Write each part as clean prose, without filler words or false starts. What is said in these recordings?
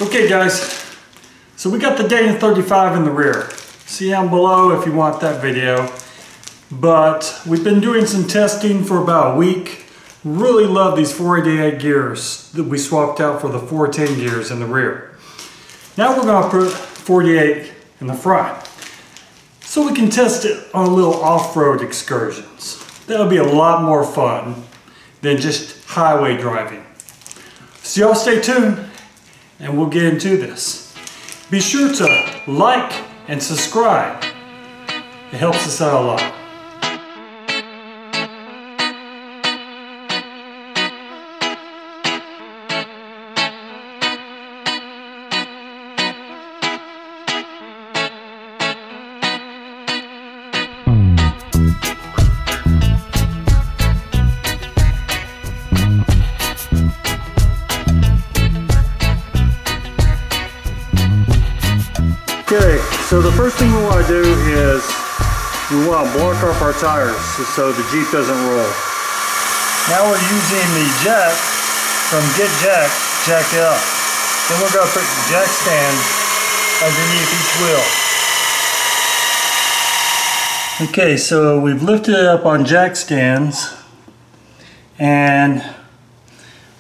Okay guys, so we got the Dana 35 in the rear. See down below if you want that video. But we've been doing some testing for about a week. Really love these 488 gears that we swapped out for the 410 gears in the rear. Now we're going to put 48 in the front, so we can test it on a little off-road excursions. That'll be a lot more fun than just highway driving. So y'all stay tuned and we'll get into this. Be sure to like and subscribe. It helps us out a lot. Okay, so the first thing we want to do is we want to block off our tires so the Jeep doesn't roll. Now we're using the jack from Get Jack to jack it up. Then we're going to put the jack stand underneath each wheel. Okay, so we've lifted it up on jack stands and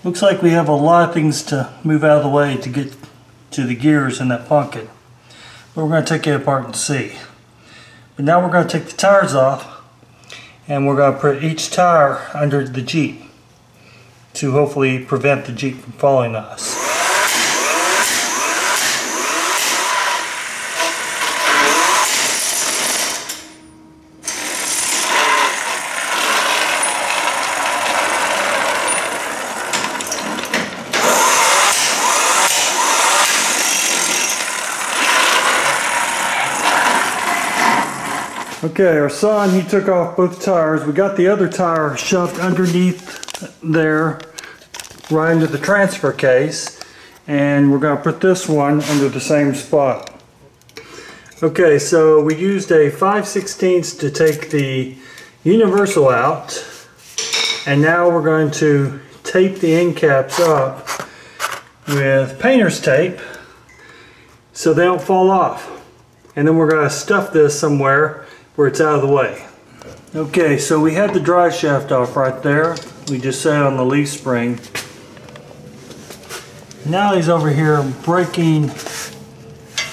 looks like we have a lot of things to move out of the way to get to the gears in that pumpkin. But we're going to take it apart and see. But now we're going to take the tires off and we're going to put each tire under the Jeep to hopefully prevent the Jeep from following us. Okay, our son, he took off both tires. We got the other tire shoved underneath there, right into the transfer case, and we're going to put this one under the same spot. Okay, so we used a 5/16 to take the universal out, and now we're going to tape the end caps up with painter's tape so they don't fall off. And then we're going to stuff this somewhere where it's out of the way. Okay, so we had the drive shaft off right there. We just set it on the leaf spring. Now he's over here breaking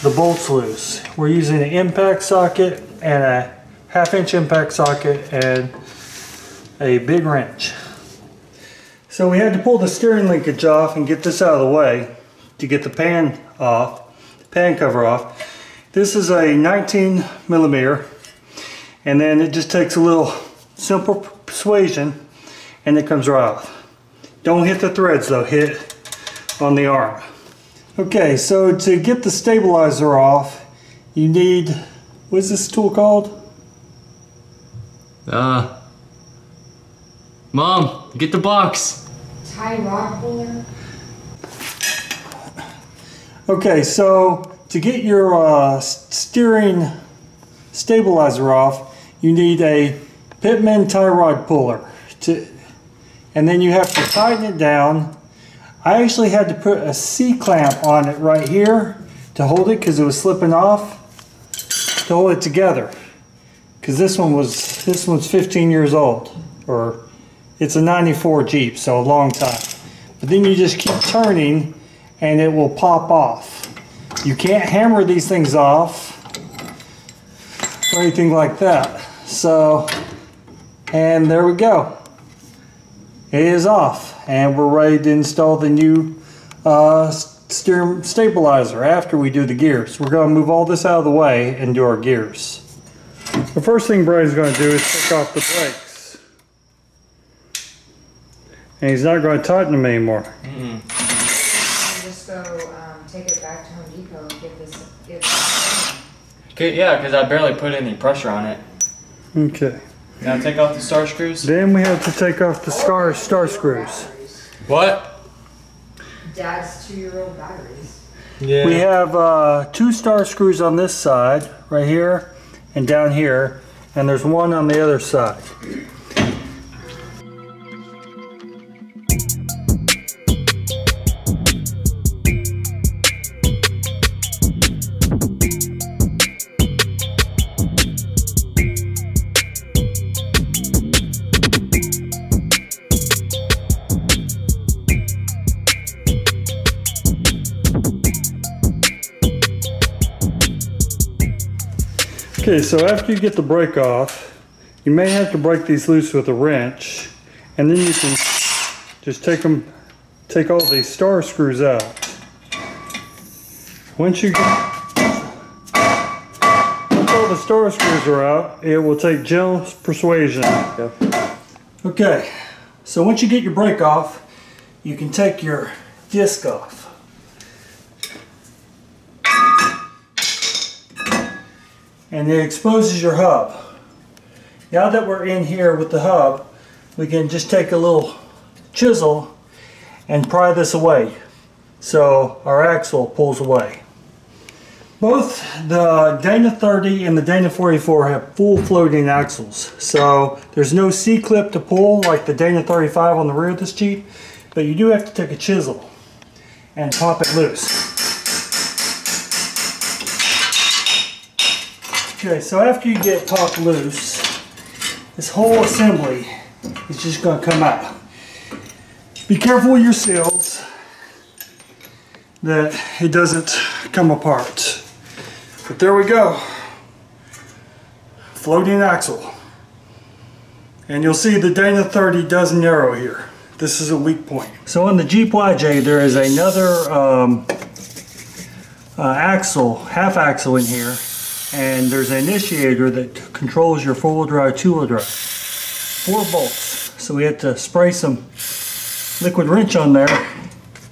the bolts loose. We're using an impact socket and a 1/2-inch impact socket and a big wrench. So we had to pull the steering linkage off and get this out of the way to get the pan cover off. This is a 19mm. And then it just takes a little simple persuasion and it comes right off. Don't hit the threads though, hit it on the arm. Okay, so to get the stabilizer off, you need, what's this tool called? Mom, get the box. Tie rod puller. Okay, so to get your steering stabilizer off, you need a Pitman tie rod puller, and then you have to tighten it down. I actually had to put a C-clamp on it right here to hold it because it was slipping off, to hold it together. Because this one's 15 years old, or it's a 94 Jeep, so a long time. But then you just keep turning and it will pop off. You can't hammer these things off or anything like that. So, and there we go. It is off, and we're ready to install the new steering stabilizer after we do the gears. We're going to move all this out of the way and do our gears. The first thing Brian's going to do is take off the brakes. And he's not going to tighten them anymore. Just go take it back to Home Depot and get this. Okay, yeah, because I barely put any pressure on it. Okay. Now take off the star screws. Then we have to take off the star screws. What? Dad's 2-year-old batteries. Yeah. We have 2 star screws on this side, right here, and down here, and there's one on the other side. Okay, so after you get the brake off, you may have to break these loose with a wrench, and then you can just take all these star screws out. Once all the star screws are out, it will take gentle persuasion. Okay, so once you get your brake off, you can take your disc off. And it exposes your hub. Now that we're in here with the hub, we can just take a little chisel and pry this away so our axle pulls away. Both the Dana 30 and the Dana 44 have full floating axles, so there's no C-clip to pull like the Dana 35 on the rear of this Jeep, but you do have to take a chisel and pop it loose. Okay, so after you get popped loose, this whole assembly is just going to come out. Be careful with your seals that it doesn't come apart. But there we go. Floating axle. And you'll see the Dana 30 does narrow here. This is a weak point. So on the Jeep YJ there is another axle, half axle in here. And there's an initiator that controls your four-wheel drive, two-wheel drive. 4 bolts. So we have to spray some liquid wrench on there,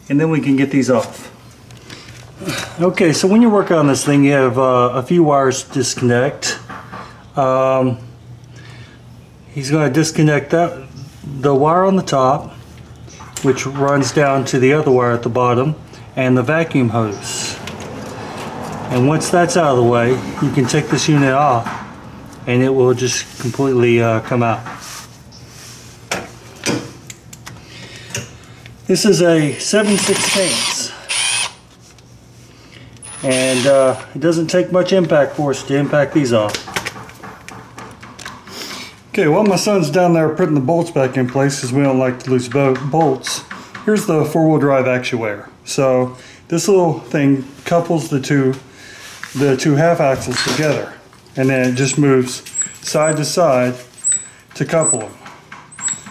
and then we can get these off. Okay, so when you work on this thing, you have a few wires to disconnect. He's going to disconnect the wire on the top, which runs down to the other wire at the bottom, and the vacuum hose. And once that's out of the way, you can take this unit off and it will just completely come out. This is a 7/16, and it doesn't take much impact force to impact these off. Okay, while my son's down there putting the bolts back in place because we don't like to lose bolts, here's the four-wheel drive actuator. So this little thing couples the two half axles together, and then it just moves side to side to couple them.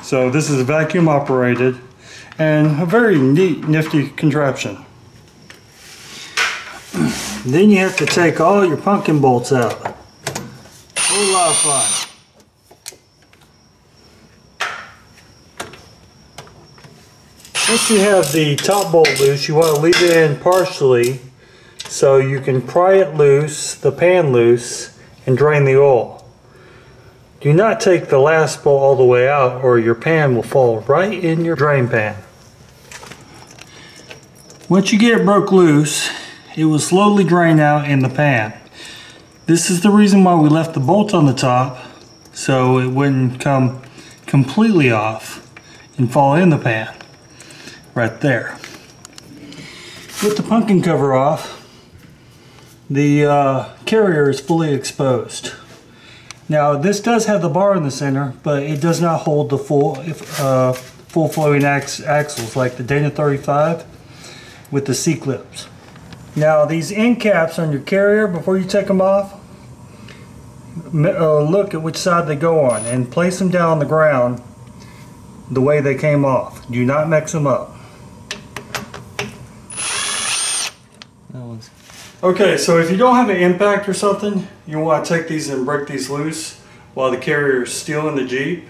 So this is vacuum operated and a very neat, nifty contraption. Then you have to take all your pumpkin bolts out. A whole lot of fun. Once you have the top bolt loose, you want to leave it in partially so you can pry it loose, the pan loose, and drain the oil. Do not take the last bolt all the way out or your pan will fall right in your drain pan. Once you get it broke loose, it will slowly drain out in the pan. This is the reason why we left the bolt on the top, so it wouldn't come completely off and fall in the pan. Right there. With the pumpkin cover off, the carrier is fully exposed. Now this does have the bar in the center, but it does not hold the full flowing axles like the Dana 35 with the C-clips. Now these end caps on your carrier, before you take them off, look at which side they go on and place them down on the ground the way they came off. Do not mix them up. Okay, so if you don't have an impact or something, you want to take these and break these loose while the carrier is still in the Jeep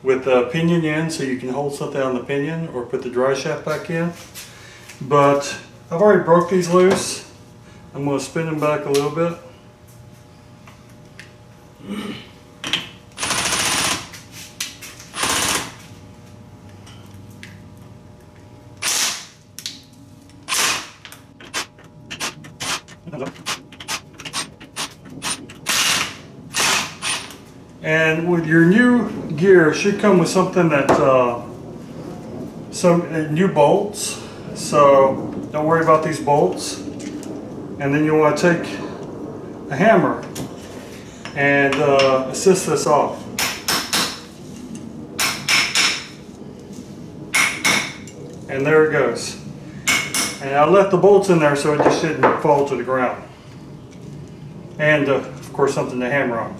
with the pinion in, so you can hold something on the pinion or put the Driveshaft back in. But I've already broke these loose. I'm going to spin them back a little bit. And with your new gear, it should come with something that some new bolts. So don't worry about these bolts. And then you want to take a hammer and assist this off. And there it goes. And I left the bolts in there so it just shouldn't fall to the ground. And of course, something to hammer on.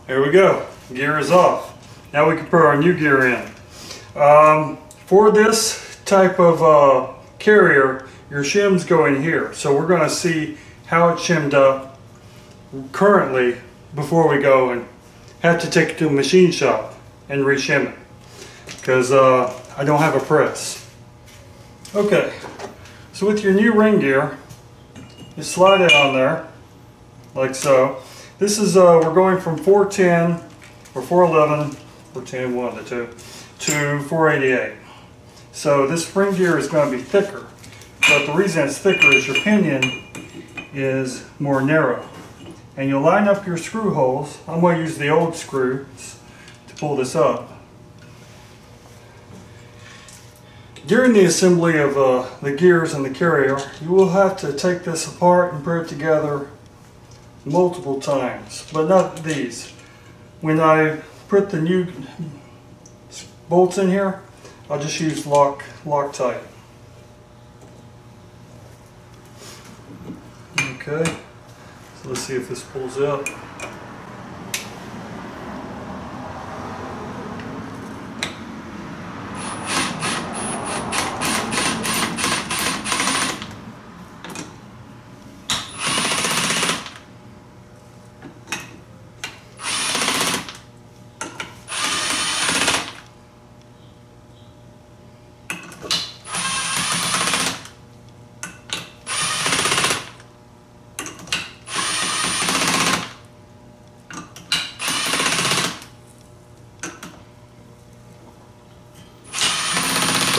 There we go. Gear is off. Now we can put our new gear in. For this type of carrier, your shims go in here. So we're going to see how it's shimmed up currently before we go and have to take it to a machine shop and re-shim it. Because I don't have a press. Okay, so with your new ring gear, you slide it on there, like so. This is, we're going from 410 or 411, 410, one of the two, to 488. So this spring gear is going to be thicker, but the reason it's thicker is your pinion is more narrow. And you'll line up your screw holes. I'm going to use the old screws to pull this up. During the assembly of the gears and the carrier, you will have to take this apart and put it together multiple times, but not these. When I put the new bolts in here, I'll just use Loctite. Okay, so let's see if this pulls up.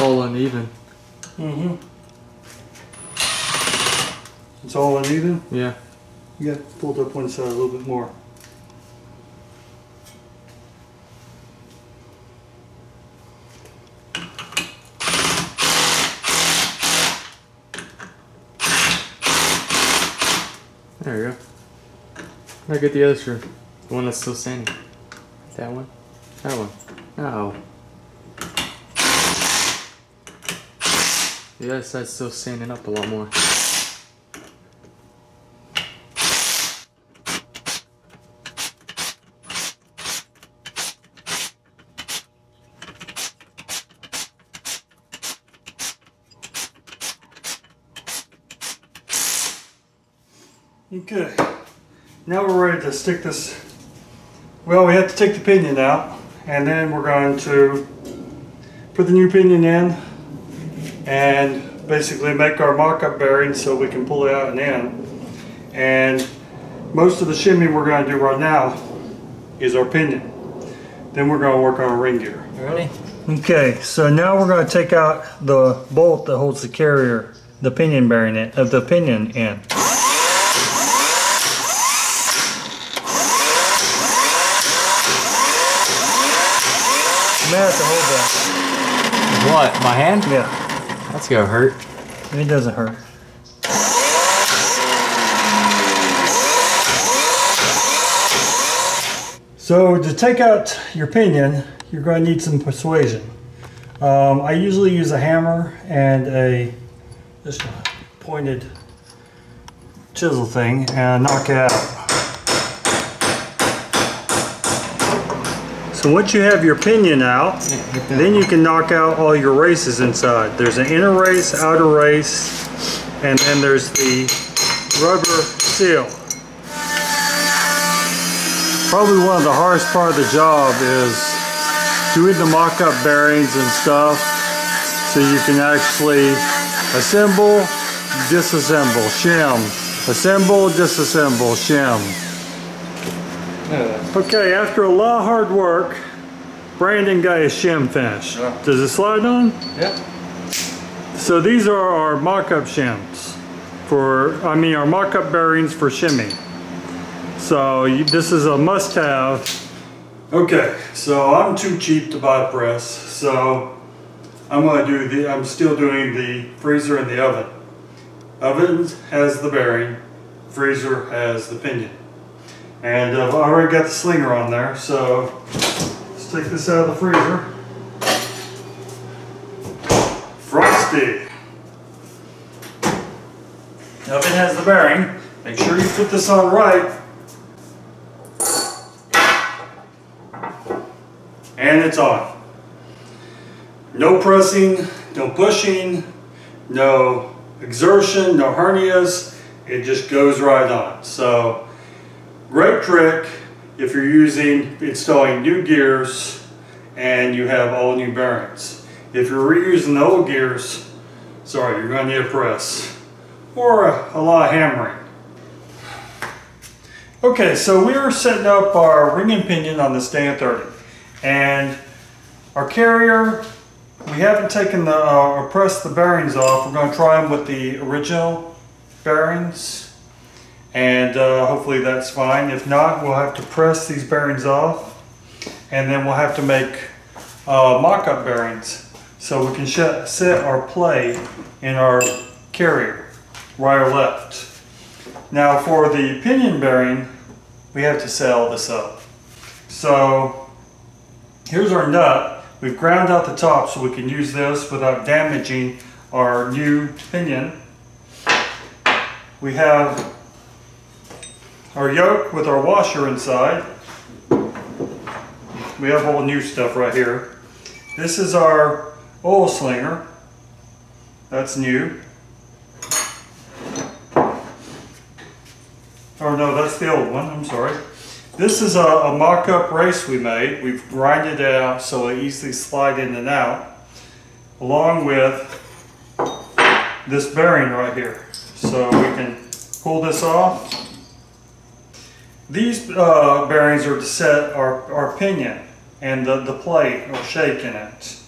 All uneven. Mm-hmm. It's all uneven? Yeah. You got pulled up one side a little bit more. There you go. Now get the other screw. The one that's still standing. That one? That one. Oh. The other side's still standing up a lot more. Okay, now we're ready to stick this. Well, we have to take the pinion out, and then we're going to put the new pinion in and basically make our mock-up bearing so we can pull it out and in. And most of the shimming we're going to do right now is our pinion. Then we're going to work on our ring gear. Ready? Okay, so now we're going to take out the bolt that holds the carrier, the pinion bearing in, the pinion in. I have to hold that. What? My hand? Yeah. That's gonna hurt. It doesn't hurt. So to take out your pinion, you're going to need some persuasion. I usually use a hammer and this pointed chisel thing and knock it out. So once you have your pinion out, then you can knock out all your races inside. There's an inner race, outer race, and then there's the rubber seal. Probably one of the hardest part of the job is doing the mock-up bearings and stuff so you can actually assemble, disassemble, shim. Assemble, disassemble, shim. Okay, after a lot of hard work, Brandon got his shim finished. Yeah. Does it slide on? Yeah. So these are our mock-up shims our mock-up bearings for shimming. So this is a must-have. Okay, so I'm too cheap to buy a press, so I'm still doing the freezer and the oven. Oven has the bearing, freezer has the pinion. And I've already got the slinger on there, so let's Let's take this out of the freezer. Frosty. Now if it has the bearing, make sure you put this on right. And it's on. No pressing, no pushing, no exertion, no hernias. It just goes right on. So, great trick if you're installing new gears and you have all new bearings. If you're reusing the old gears, sorry, you're going to need a press or a lot of hammering. Okay, so we are setting up our ring and pinion on this Dan 30, and our carrier, we haven't taken or pressed the bearings off. We're going to try them with the original bearings, and hopefully that's fine. If not, we'll have to press these bearings off, and then we'll have to make mock-up bearings so we can set our play in our carrier, right or left. Now for the pinion bearing, we have to set all this up. So here's our nut. We've ground out the top so we can use this without damaging our new pinion. We have our yoke with our washer inside. We have all new stuff right here. This is our oil slinger. That's new. Oh no, that's the old one, I'm sorry. This is a mock-up race we made. We've grinded it out so it easily slide in and out, along with this bearing right here. So we can pull this off. These bearings are to set our pinion and the plate or shake in it.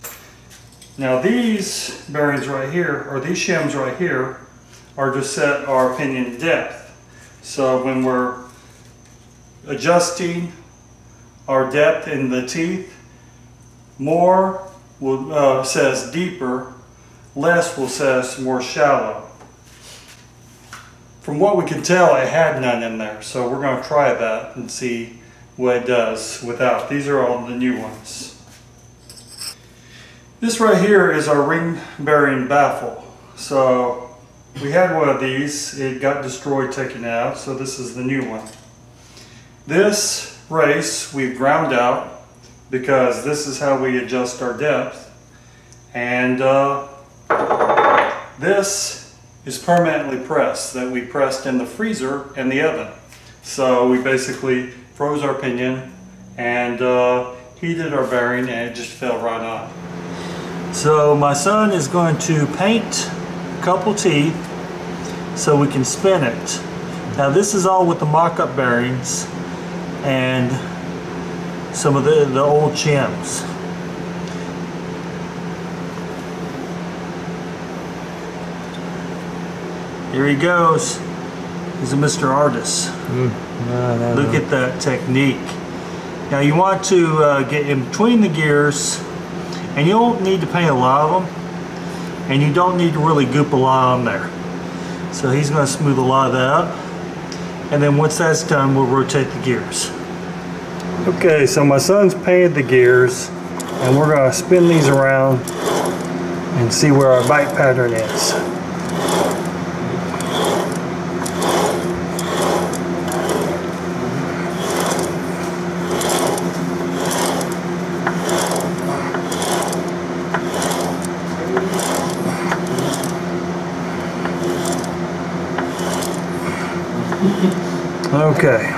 Now these bearings right here, or these shims right here, are to set our pinion depth. So when we're adjusting our depth in the teeth, more will says deeper, less will says more shallow. From what we can tell, it had none in there, so we're going to try that and see what it does without. These are all the new ones. This right here is our ring bearing baffle. So we had one of these, it got destroyed taken out, so this is the new one. This race we've ground out because this is how we adjust our depth, and this is permanently pressed, that we pressed in the freezer and the oven. So we basically froze our pinion and heated our bearing, and it just fell right on. So my son is going to paint a couple teeth so we can spin it. Now this is all with the mock-up bearings and some of the old shims. Here he goes. He's a Mr. Artist. Look at that technique. Now you want to get in between the gears, and you don't need to paint a lot of them, and you don't need to really goop a lot on there. So he's going to smooth a lot of that up, and then once that's done, we'll rotate the gears. Okay, so my son's painted the gears, and we're going to spin these around and see where our bite pattern is. Okay,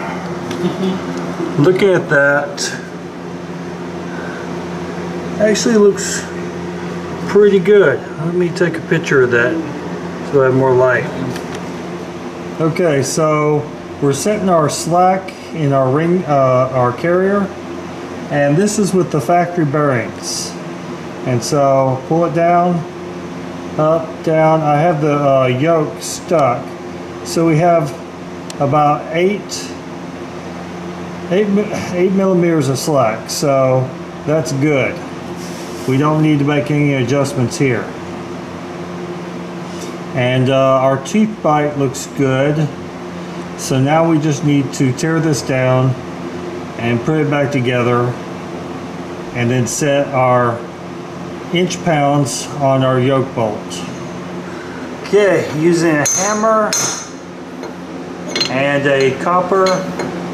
look at that. Actually looks pretty good. Let me take a picture of that so I have more light. Okay, so we're setting our slack in our ring, our carrier, and this is with the factory bearings. And so pull it down, up, down. I have the yoke stuck, so we have about 8 millimeters of slack, so that's good. We don't need to make any adjustments here. And our teeth bite looks good, so now we just need to tear this down and put it back together and then set our inch pounds on our yoke bolt. Okay, using a hammer and a copper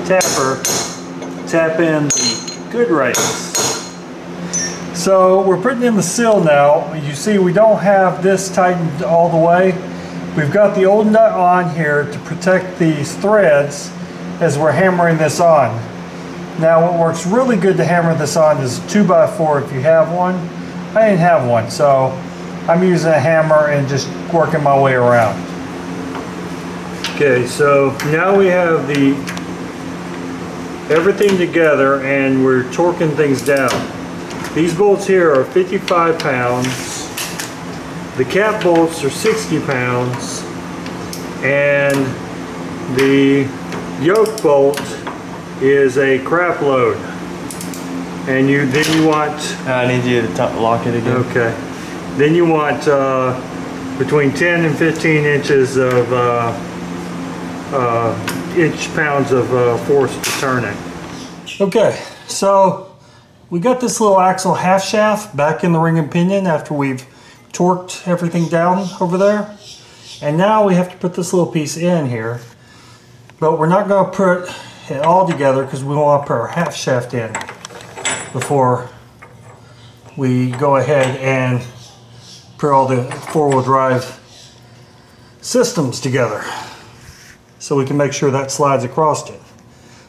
tapper, tap in the good rates. So we're putting in the seal now. You see we don't have this tightened all the way. We've got the old nut on here to protect these threads as we're hammering this on. Now what works really good to hammer this on is 2x4 if you have one. I didn't have one, so I'm using a hammer and just working my way around. Okay, so now we have everything together and we're torquing things down. These bolts here are 55 pounds. The cap bolts are 60 pounds. And the yoke bolt is a crap load. And then you want... I need you to lock it again. Okay. Then you want between 10 and 15 inches of inch-pounds of force to turn it. Okay, so we got this little axle half shaft back in the ring and pinion after we've torqued everything down over there. And now we have to put this little piece in here. But we're not going to put it all together because we want to put our half shaft in before we go ahead and put all the four-wheel drive systems together so we can make sure that slides across it.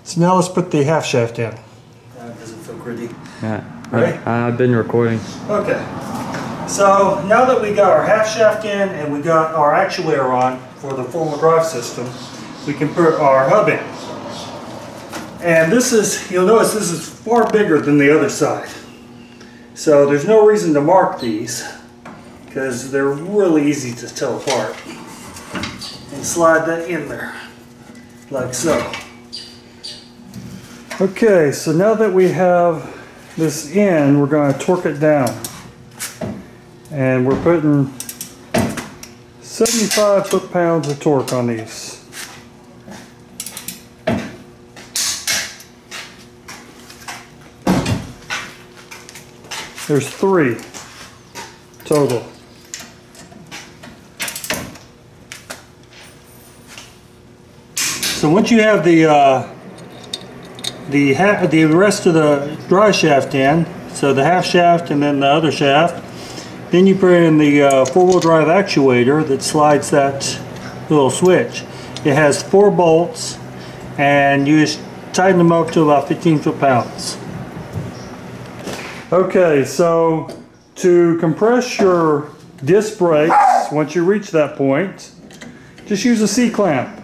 So now let's put the half shaft in. That doesn't feel gritty. Yeah, right? I've been recording. Okay, so now that we got our half shaft in and we got our actuator on for the four-wheel drive system, we can put our hub in. And this is, you'll notice this is far bigger than the other side. So there's no reason to mark these because they're really easy to tell apart. And slide that in there, like so. Okay, so now that we have this in, we're going to torque it down. And we're putting 75 foot-pounds of torque on these. There's 3 total. So once you have the rest of the drive shaft in, so the half shaft and then the other shaft, then you put in the four-wheel drive actuator that slides that little switch. It has 4 bolts and you just tighten them up to about 15 foot-pounds. Okay, so to compress your disc brakes, once you reach that point, just use a C-clamp.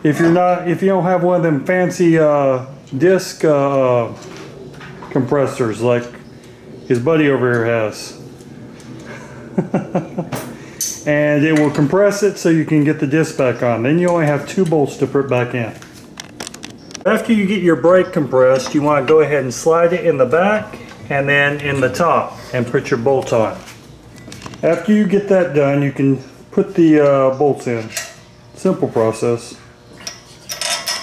If you don't have one of them fancy disc compressors like his buddy over here has. And it will compress it so you can get the disc back on. Then you only have 2 bolts to put back in. After you get your brake compressed, you want to go ahead and slide it in the back and then in the top and put your bolt on. After you get that done, you can put the bolts in. Simple process.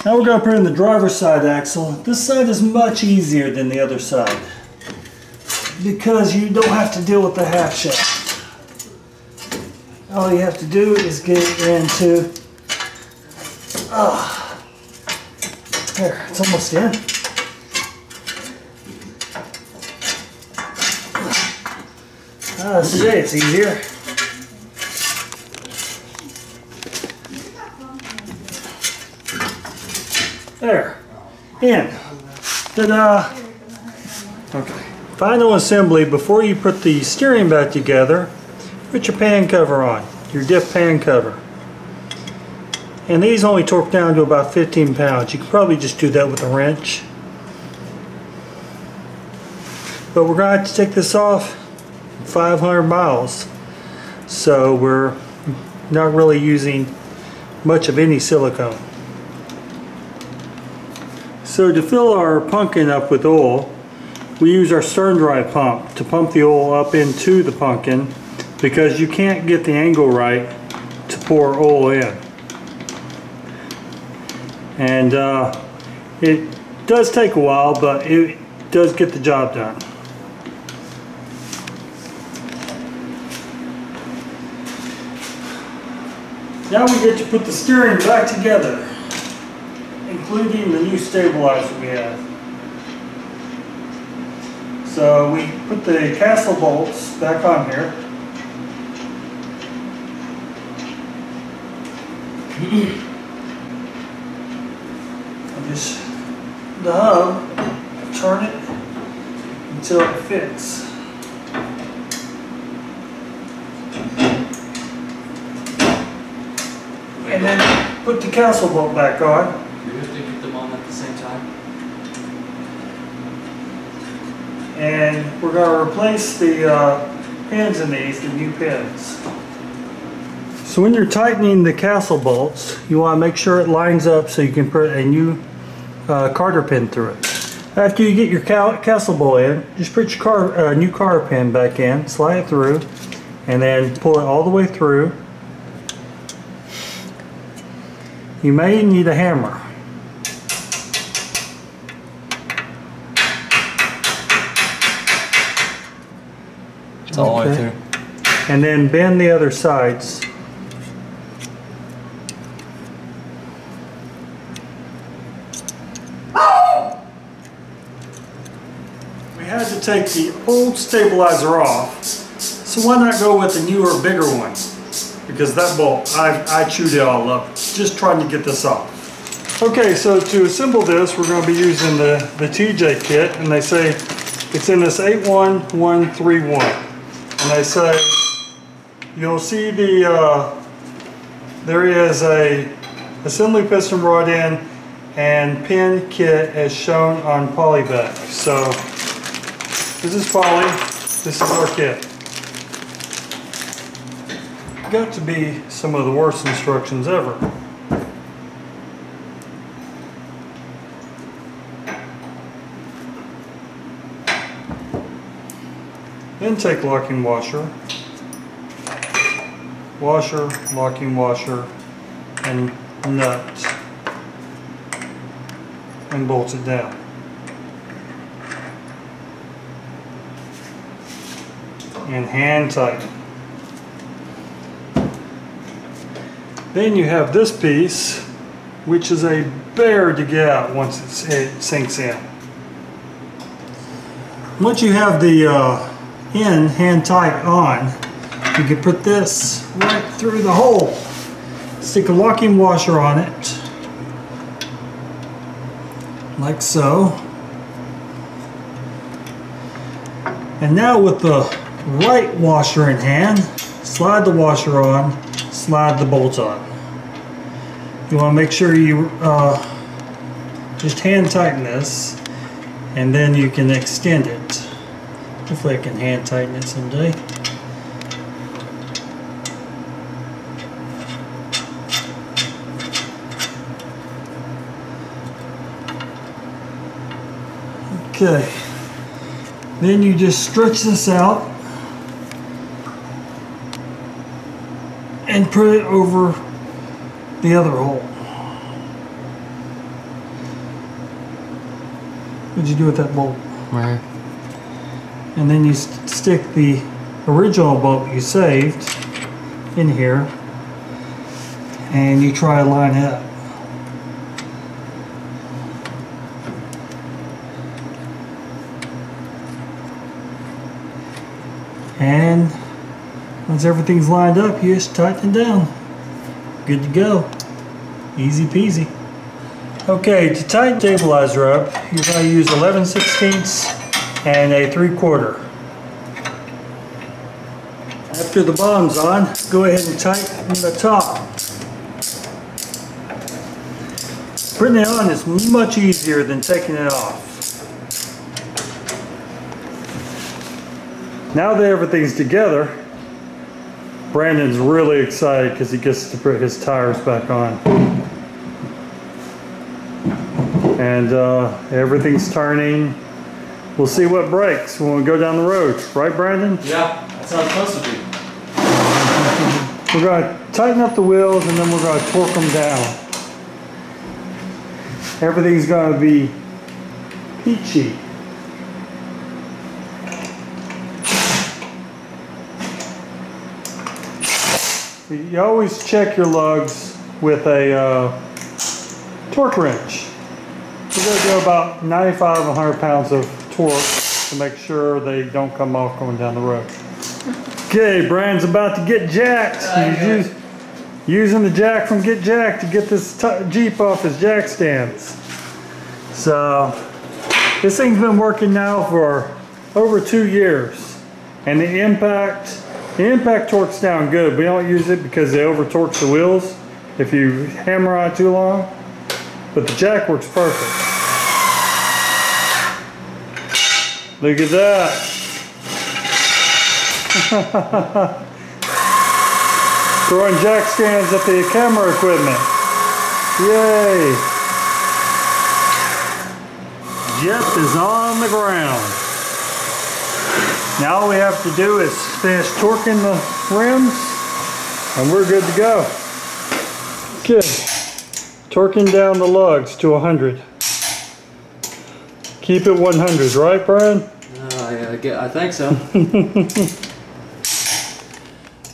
Now we're going to put in the driver's side axle. This side is much easier than the other side because you don't have to deal with the half shaft. All you have to do is get it into, there, it's almost in. Today it's easier. There, in. Ta-da! Okay. Final assembly, before you put the steering back together, put your pan cover on, your diff pan cover. And these only torque down to about 15 pounds. You can probably just do that with a wrench. But we're going to have to take this off 500 miles. So we're not really using much of any silicone. So to fill our pumpkin up with oil, we use our stern drive pump to pump the oil up into the pumpkin because you can't get the angle right to pour oil in. And it does take a while, but it does get the job done. Now we get to put the steering back together, including the new stabilizer we have. So we put the castle bolts back on here. And just the hub, turn it until it fits. And then put the castle bolt back on. Do you have to get them on at the same time? And we're going to replace the pins in these, the new pins. So when you're tightening the castle bolts, you want to make sure it lines up so you can put a new carter pin through it. After you get your castle bolt in, just put your new carter pin back in, slide it through, and then pull it all the way through. You may need a hammer. It's all the way through. And then bend the other sides. We had to take the old stabilizer off, so why not go with a newer, bigger one? Because that bolt, I chewed it all up just trying to get this off. Okay, so to assemble this, we're going to be using the TJ kit, and they say it's in this 81131. And they say you'll see there is a assembly piston brought in and pin kit as shown on polybag. So this is poly, this is our kit. Got to be some of the worst instructions ever. Then take locking washer, locking washer, and nut, and bolt it down. And hand tighten. Then you have this piece, which is a bear to get out once it sinks in. Once you have the end hand tight on, you can put this right through the hole. Stick a locking washer on it, like so. And now with the right washer in hand, slide the washer on, slide the bolt on. You want to make sure you just hand tighten this, and then you can extend it. Hopefully I can hand tighten it someday. Okay, then you just stretch this out and put it over the other hole. What'd you do with that bolt? Right. And then you stick the original bolt you saved in here, and you try to line it up. And once everything's lined up, you just tighten it down. Good to go. Easy peasy. Okay, to tighten the stabilizer up, you're going to use 11/16 and a 3/4. After the bottom's on, go ahead and tighten the top. Putting it on is much easier than taking it off. Now that everything's together, Brandon's really excited because he gets to put his tires back on. And everything's turning. We'll see what breaks when we go down the road. Right, Brandon? Yeah, that's how it's supposed to be. We're going to tighten up the wheels, and then we're going to torque them down. Everything's going to be peachy. you always check your lugs with a torque wrench. We're going to do about 95, 100 pounds of torque to make sure they don't come off going down the road. Okay, Brian's about to get jacked. He's using the jack from Get Jacked to get this Jeep off his jack stands. So this thing's been working now for over 2 years, and the impact torque's down good. We don't use it because they over torque the wheels if you hammer on it too long, but the jack works perfect. Look at that. Throwing jack stands at the camera equipment. Yay! Jeff is on the ground. Now all we have to do is finish torquing the rims and we're good to go. Okay. Torquing down the lugs to 100. Keep it 100, right, Brian? I think so.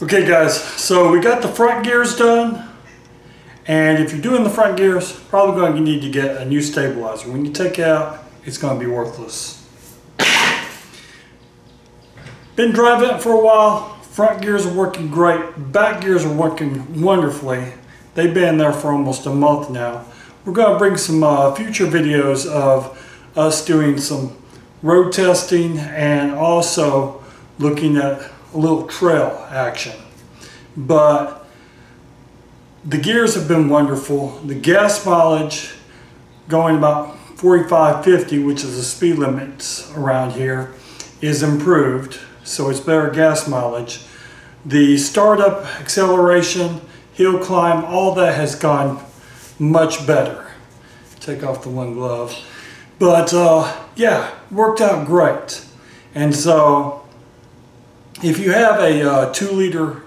Okay guys, so we got the front gears done, and if you're doing the front gears, probably going to need to get a new stabilizer. When you take it out, it's going to be worthless. Been driving it for a while. Front gears are working great. Back gears are working wonderfully. They've been there for almost a month now. We're going to bring some future videos of us doing some road testing and also looking at a little trail action. But the gears have been wonderful. The gas mileage going about 45, 50, which is the speed limits around here, is improved. So it's better gas mileage. The startup, acceleration, hill climb, all that has gone much better. Take off the one glove. But yeah, worked out great. And so if you have a 2-liter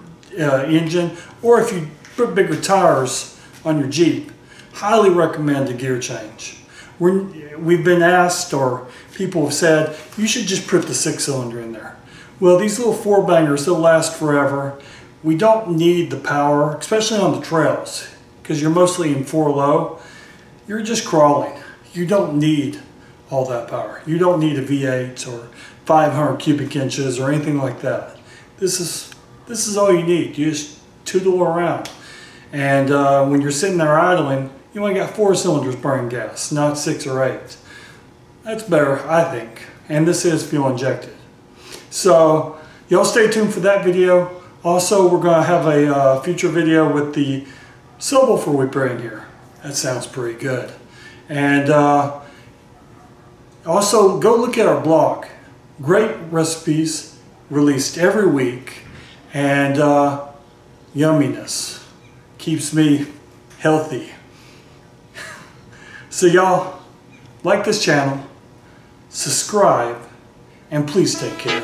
engine, or if you put bigger tires on your Jeep, highly recommend a gear change. We've been asked, or people have said, you should just put the 6-cylinder in there. Well, these little 4-bangers, they'll last forever. We don't need the power, especially on the trails, because you're mostly in 4-low. You're just crawling. You don't need all that power. You don't need a V8 or 500 cubic inches or anything like that. This is all you need. You just tootle around. And when you're sitting there idling, you only got 4 cylinders burning gas, not 6 or 8. That's better, I think. And this is fuel injected. So y'all stay tuned for that video. Also, we're going to have a future video with the subwoofer we bring here. That sounds pretty good. And also, go look at our blog. Great recipes released every week, and yumminess keeps me healthy. So y'all, like this channel, subscribe, and please take care.